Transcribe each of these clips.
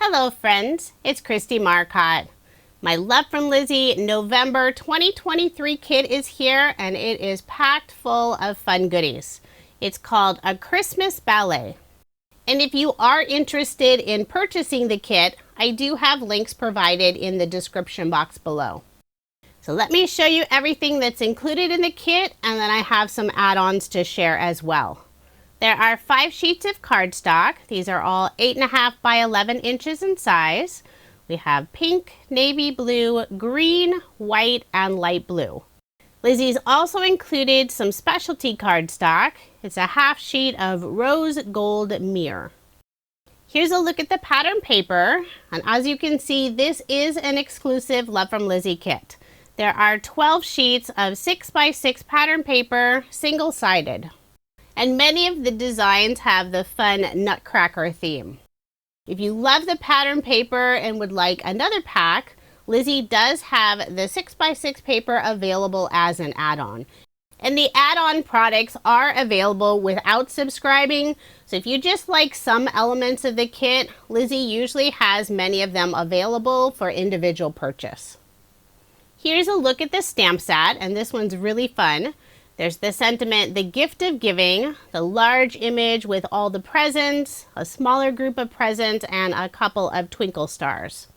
Hello friends, it's Kristie Marcotte. My Love from Lizi November 2023 kit is here and it is packed full of fun goodies. It's called A Christmas Ballet. And if you are interested in purchasing the kit, I do have links provided in the description box below. So let me show you everything that's included in the kit, and then I have some add-ons to share as well. There are 5 sheets of cardstock. These are all 8.5 by 11 inches in size. We have pink, navy blue, green, white, and light blue. Lizi's also included some specialty cardstock. It's a half sheet of rose gold mirror. Here's a look at the pattern paper, and as you can see, this is an exclusive Love from Lizi kit. There are 12 sheets of 6 by 6 pattern paper, single-sided. And many of the designs have the fun Nutcracker theme. If you love the pattern paper and would like another pack, Lizi does have the 6 by 6 paper available as an add-on. And the add-on products are available without subscribing, so if you just like some elements of the kit, Lizi usually has many of them available for individual purchase. Here's a look at the stamp set, and this one's really fun. There's the sentiment, the gift of giving, the large image with all the presents, a smaller group of presents, and a couple of twinkle stars.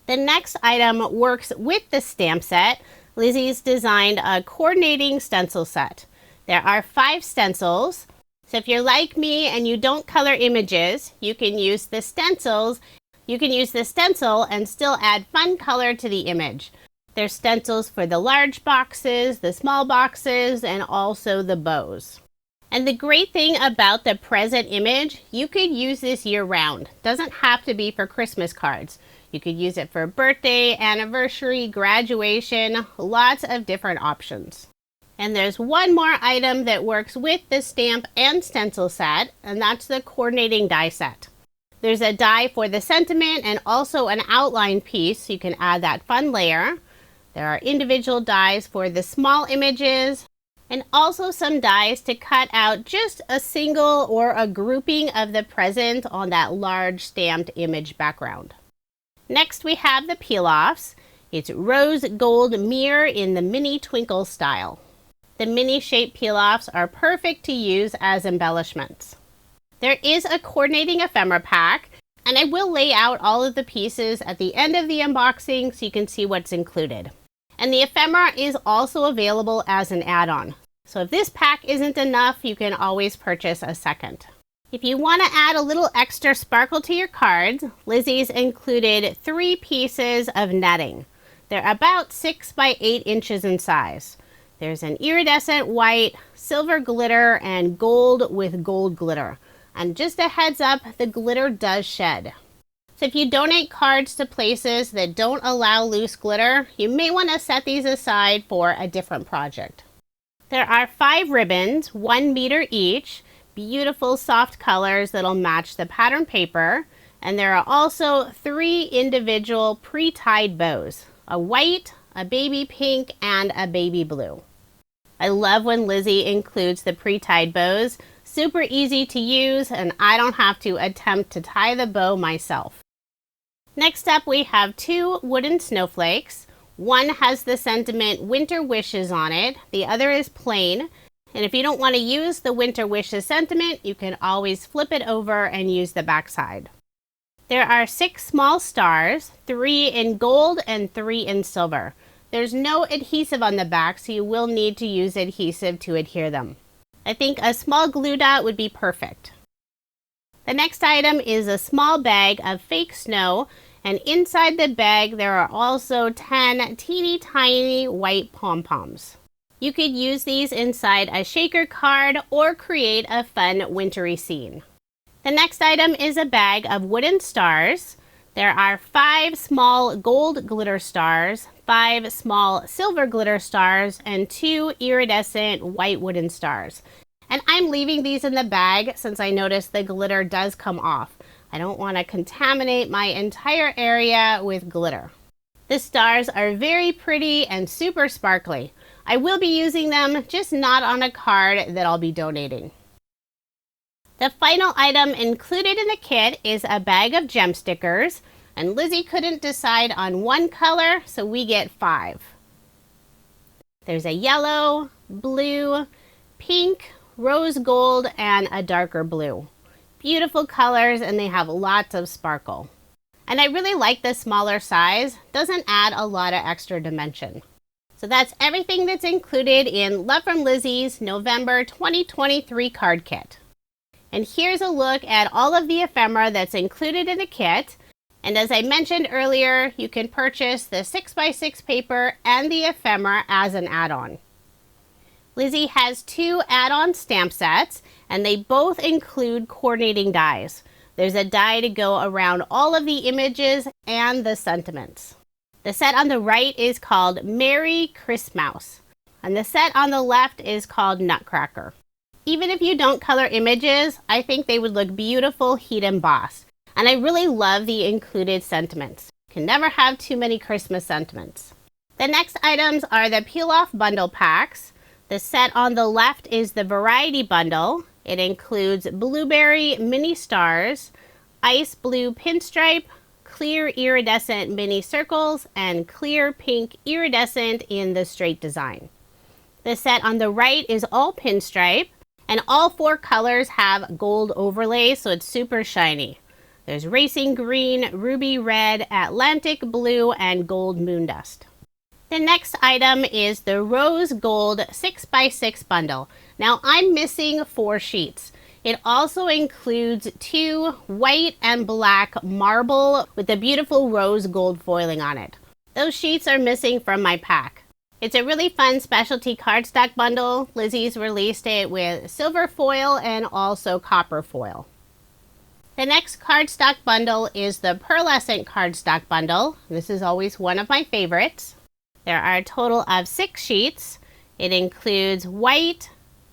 The next item works with the stamp set. Lizi's designed a coordinating stencil set. There are 5 stencils, so if you're like me and you don't color images, you can use the stencils. You can use the stencil and still add fun color to the image. There's stencils for the large boxes, the small boxes, and also the bows. And the great thing about the present image, you could use this year-round. Doesn't have to be for Christmas cards. You could use it for birthday, anniversary, graduation, lots of different options. And there's one more item that works with the stamp and stencil set, and that's the coordinating die set. There's a die for the sentiment and also an outline piece, so you can add that fun layer. There are individual dies for the small images and also some dies to cut out just a single or a grouping of the present on that large stamped image background. Next we have the peel-offs. It's rose gold mirror in the mini twinkle style. The mini shape peel-offs are perfect to use as embellishments. There is a coordinating ephemera pack, and I will lay out all of the pieces at the end of the unboxing so you can see what's included. And the ephemera is also available as an add-on. So if this pack isn't enough, you can always purchase a second. If you want to add a little extra sparkle to your cards, Lizi's included 3 pieces of netting. They're about 6 by 8 inches in size. There's an iridescent white, silver glitter, and gold with gold glitter. And just a heads up, the glitter does shed. So if you donate cards to places that don't allow loose glitter, you may want to set these aside for a different project. There are 5 ribbons, 1 meter each, beautiful soft colors that'll match the pattern paper. And there are also 3 individual pre-tied bows, a white, a baby pink, and a baby blue. I love when Lizi includes the pre-tied bows. Super easy to use, and I don't have to attempt to tie the bow myself. Next up, we have 2 wooden snowflakes. One has the sentiment Winter Wishes on it. The other is plain. And if you don't want to use the Winter Wishes sentiment, you can always flip it over and use the backside. There are 6 small stars, 3 in gold and 3 in silver. There's no adhesive on the back, so you will need to use adhesive to adhere them. I think a small glue dot would be perfect. The next item is a small bag of fake snow, and inside the bag there are also 10 teeny tiny white pom-poms. You could use these inside a shaker card or create a fun wintry scene. The next item is a bag of wooden stars. There are 5 small gold glitter stars, 5 small silver glitter stars, and 2 iridescent white wooden stars. And I'm leaving these in the bag since I noticed the glitter does come off. I don't want to contaminate my entire area with glitter. The stars are very pretty and super sparkly. I will be using them, just not on a card that I'll be donating. The final item included in the kit is a bag of gem stickers. And Lizi couldn't decide on one color, so we get 5. There's a yellow, blue, pink, rose gold, and a darker blue. Beautiful colors, and they have lots of sparkle. And I really like the smaller size. Doesn't add a lot of extra dimension. So that's everything that's included in Love from Lizi's November 2023 card kit. And here's a look at all of the ephemera that's included in the kit. And as I mentioned earlier, you can purchase the 6x6 paper and the ephemera as an add-on. Lizi has 2 add-on stamp sets, and they both include coordinating dies. There's a die to go around all of the images and the sentiments. The set on the right is called Merry Christmas, and the set on the left is called Nutcracker. Even if you don't color images, I think they would look beautiful heat embossed. And I really love the included sentiments. Can never have too many Christmas sentiments. The next items are the peel-off bundle packs. The set on the left is the variety bundle. It includes blueberry mini stars, ice blue pinstripe, clear iridescent mini circles, and clear pink iridescent in the straight design. The set on the right is all pinstripe, and all 4 colors have gold overlays, so it's super shiny. There's racing green, ruby red, Atlantic blue, and gold moon dust. The next item is the rose gold 6x6 bundle. Now I'm missing 4 sheets. It also includes 2 white and black marble with the beautiful rose gold foiling on it. Those sheets are missing from my pack. It's a really fun specialty cardstock bundle. Lizi's released it with silver foil and also copper foil. The next cardstock bundle is the pearlescent cardstock bundle. This is always one of my favorites. There are a total of 6 sheets. It includes white,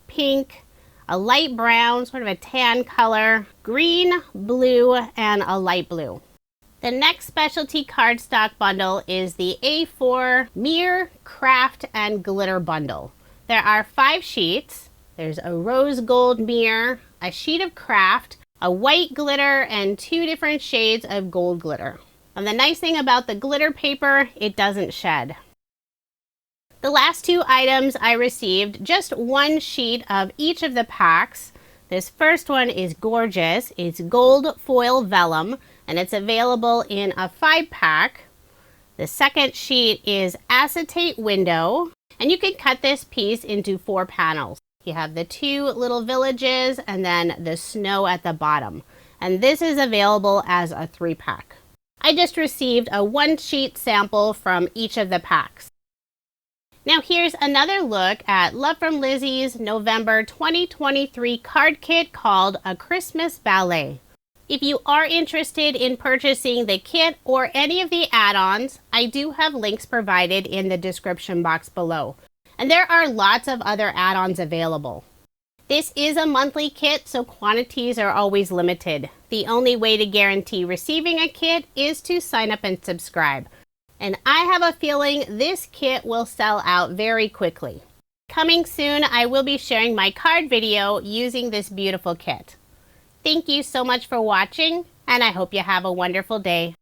pink, a light brown, sort of a tan color, green, blue, and a light blue. The next specialty cardstock bundle is the A4 Mirror, Craft, and Glitter bundle. There are 5 sheets. There's a rose gold mirror, a sheet of craft, a white glitter, and 2 different shades of gold glitter. And the nice thing about the glitter paper, it doesn't shed. The last 2 items I received just 1 sheet of each of the packs. This first one is gorgeous. It's gold foil vellum, and it's available in a 5-pack. The second sheet is acetate window, and you can cut this piece into 4 panels. You have the 2 little villages and then the snow at the bottom. And this is available as a 3-pack. I just received a 1-sheet sample from each of the packs. Now here's another look at Love from Lizi's November 2023 card kit called A Christmas Ballet. If you are interested in purchasing the kit or any of the add-ons, I do have links provided in the description box below. And there are lots of other add-ons available. This is a monthly kit, so quantities are always limited. The only way to guarantee receiving a kit is to sign up and subscribe. And I have a feeling this kit will sell out very quickly. Coming soon, I will be sharing my card video using this beautiful kit. Thank you so much for watching, and I hope you have a wonderful day.